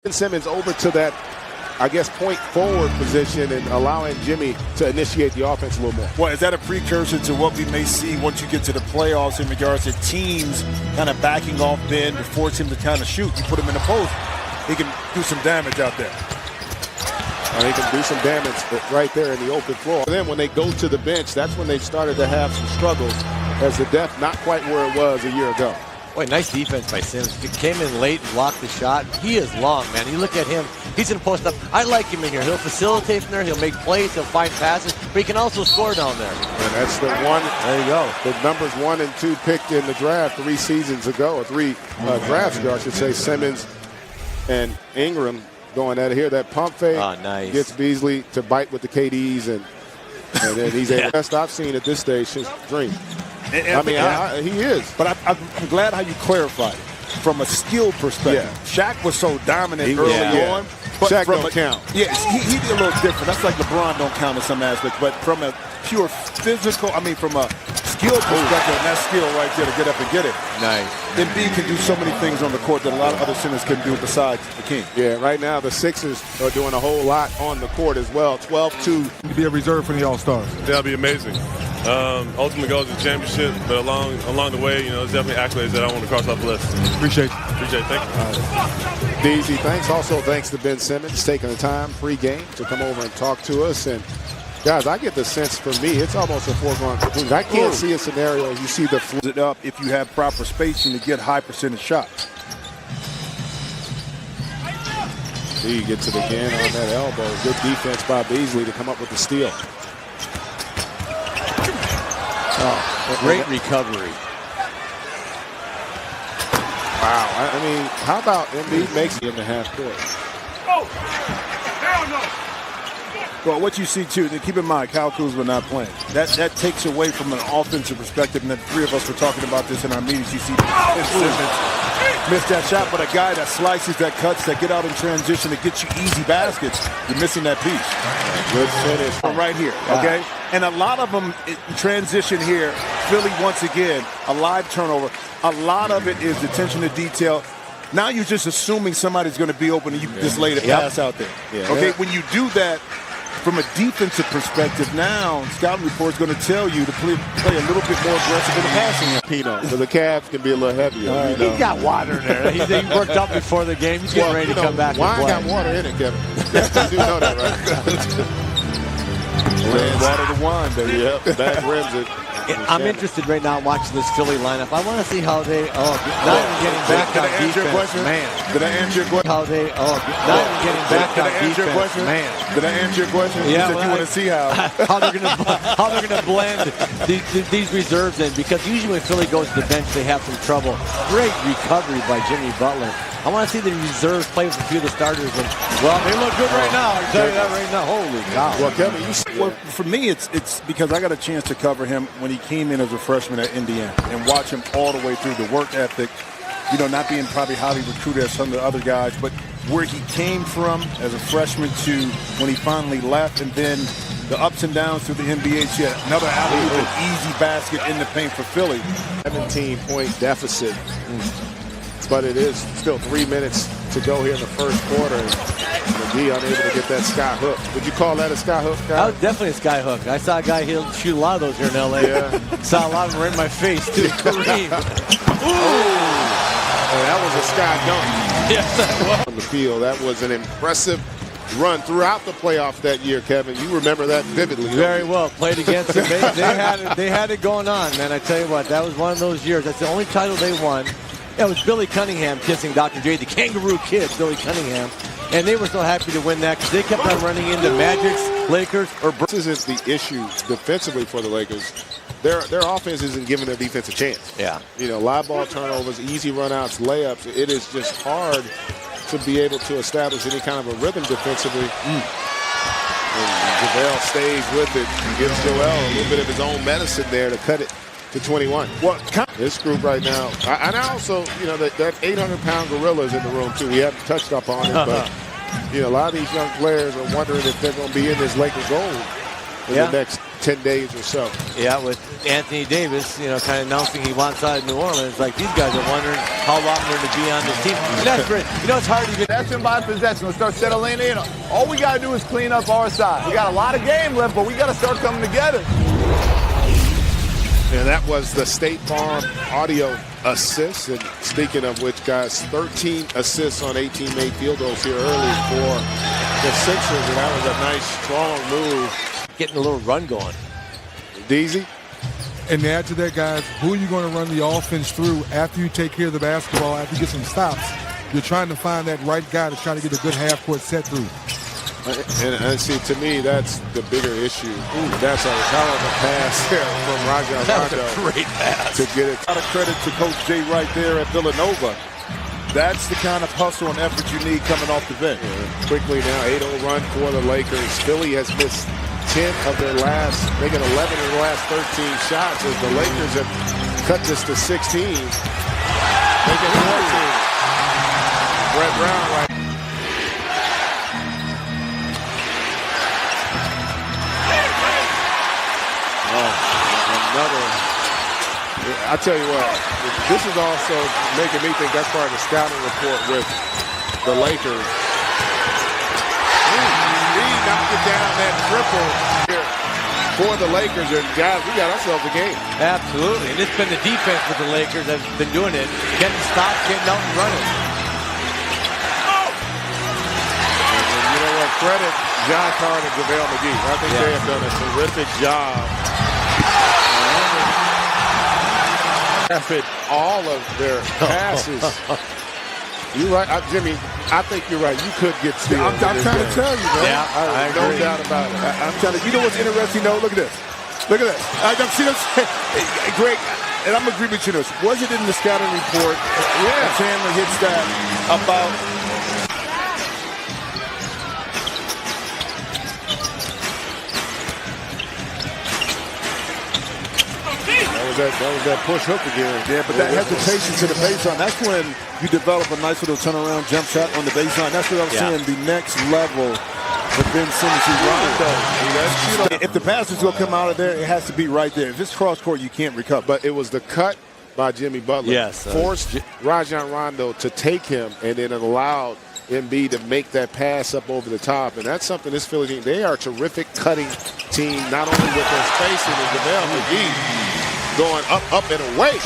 Simmons over to that, I guess, point forward position and allowing Jimmy to initiate the offense a little more. Well, is that a precursor to what we may see once you get to the playoffs in regards to teams kind of backing off Ben to force him to kind of shoot? You put him in the post, he can do some damage out there. And he can do some damage right there in the open floor. Then when they go to the bench, that's when they've started to have some struggles as the depth not quite where it was a year ago. Boy, nice defense by Simmons. He came in late and blocked the shot. He is long, man. You look at him, he's going to post up. I like him in here. He'll facilitate from there. He'll make plays. He'll find passes. But he can also score down there. And that's the one. There you go. The numbers 1 and 2 picked in the draft 3 seasons ago, or 3 drafts ago, I should say. Simmons and Ingram going at it here. That pump fake nice. Gets Beasley to bite with the KDs, and then he's the best I've seen at this stage since Dream. He is. But I'm glad how you clarified it from a skill perspective. Yeah. Shaq was so dominant early on. But Shaq don't count. Yeah, he did a little different. That's like LeBron don't count in some aspects. But from a pure physical, from a skill perspective, and that skill right there to get up and get it. Nice. Embiid can do so many things on the court that a lot of other centers can do besides the King. Yeah, right now the Sixers are doing a whole lot on the court as well. 12-2. To be a reserve for the All-Stars. That'll be amazing. Ultimate goal is the championship, but along the way, there's definitely accolades that I want to cross off the list. Appreciate it. Thank you. DZ, thanks. Also, thanks to Ben Simmons taking the time pre-game to come over and talk to us. And guys, I get the sense for me, it's almost a foregone conclusion. I can't see a scenario. You see the it up if you have proper spacing to get high percentage shots. He gets it again on that elbow. Good defense by Beasley to come up with the steal. Great recovery. Wow. How about Embiid makes it in the half court? Oh, hell no. Well, what you see, too, keep in mind, Kyle Kuzma not playing. That takes away from an offensive perspective, and the three of us were talking about this in our meetings. You see Simmons miss that shot, but a guy that slices, that cuts, that get out in transition, that gets you easy baskets, you're missing that piece. Good finish. From right here, okay? And a lot of them transition here. Philly, once again, a live turnover. A lot of it is attention to detail. Now you're just assuming somebody's going to be open and you just lay the pass out there. Yeah. Okay, when you do that from a defensive perspective, now scouting report is going to tell you to play a little bit more aggressive in the passing. Pino, so the calves can be a little heavier. He got water in there. He worked up before the game. He's getting ready to come back and play. Wine got water in it, Kevin. You do know that, right? Water to wine, baby. Yep, back rims it. I'm interested right now watching this Philly lineup. I want to see how they not even getting back on defense, man. Did I answer your question? How they not even getting back on defense, man. Did I answer your question? Yeah, you said you want to see how they're gonna blend these reserves in, because usually when Philly goes to the bench they have some trouble. Great recovery by Jimmy Butler. I want to see the reserves play with a few of the starters. And, well, they look good right now. I can tell you that right now. Holy cow. Well, Kevin, for me, it's because I got a chance to cover him when he came in as a freshman at Indiana and watch him all the way through the work ethic. Not being probably highly recruited as some of the other guys, but where he came from as a freshman to when he finally left, and then the ups and downs through the NBA. Another alley-oop, an easy basket in the paint for Philly. 17-point deficit. But it is still 3 minutes to go here in the first quarter. McGee unable to get that sky hook. Would you call that a sky hook, guy? That was definitely a sky hook. I saw a guy shoot a lot of those here in L.A. Yeah. Saw a lot of them right in my face, too. Kareem. That was a sky dunk. Yes, that was. On the field, that was an impressive run throughout the playoffs that year, Kevin. You remember that vividly. Very well. Played against them. They had it going on, man. I tell you what, that was one of those years. That's the only title they won. It was Billy Cunningham kissing Dr. J, the Kangaroo Kid, Billy Cunningham. And they were so happy to win that because they kept on running into Magics, Lakers, or This isn't the issue defensively for the Lakers. Their offense isn't giving their defense a chance. Yeah. Live ball turnovers, easy runouts, layups. It is just hard to be able to establish any kind of a rhythm defensively. And JaVale stays with it and gives Joel a little bit of his own medicine there to cut it to 21. Well, this group right now, and also, that 800-pound gorilla is in the room too. We haven't touched up on it, but a lot of these young players are wondering if they're going to be in this Laker gold in the next 10 days or so. Yeah, with Anthony Davis, kind of announcing he wants out of New Orleans. Like, these guys are wondering how long they're going to be on this team. And that's great. It's hard to get. Possession by possession. Let's start settling in. All we got to do is clean up our side. We got a lot of game left, but we got to start coming together. And that was the State Farm audio assist. And speaking of which, guys, 13 assists on 18 made field goals here early for the Sixers. And that was a nice, strong move. Getting a little run going. Deasy? And to add to that, guys, who are you going to run the offense through after you take care of the basketball, after you get some stops? You're trying to find that right guy to try to get a good half-court set through. And see, to me, that's the bigger issue. Ooh, that's a hell of a pass there from Rajon Rondo. Great pass. To get it. A lot of credit to Coach Jay right there at Villanova. That's the kind of hustle and effort you need coming off the bench. Quickly now, 8-0 run for the Lakers. Philly has missed 10 of their last, making 11 of the last 13 shots as the Lakers have cut this to 16. Making 14. Brett Brown right. I tell you what, this is also making me think that's part of the scouting report with the Lakers. He knocked it down, that triple here for the Lakers. And guys, we got ourselves a game. Absolutely. And it's been the defense with the Lakers that's been doing it. Getting stops, getting out and running. And you know what? Credit John Carter and JaVale McGee. I think they have done a terrific job. All of their passes. You're right, Jimmy. I think you're right. You could get steals. I'm trying to tell you, man. Yeah, I agree. No doubt about it. I'm telling you. You know what's interesting, though? Look at this. Look at this. See this? Greg, and I'm agreeing with you this. Was it in the scouting report? Yeah. Chandler hits that about. That was that push hook again. Yeah, but that hesitation to the baseline, that's when you develop a nice little turnaround jump shot on the baseline. That's what I'm saying, the next level for Ben Simmons. If the pass is going to come out of there, it has to be right there. If it's cross court, you can't recover. But it was the cut by Jimmy Butler. Yes. Forced Rajon Rondo to take him and then allowed Embiid to make that pass up over the top. And that's something this Philly team, they are a terrific cutting team, not only with their spacing and JaVale McGee going up and away.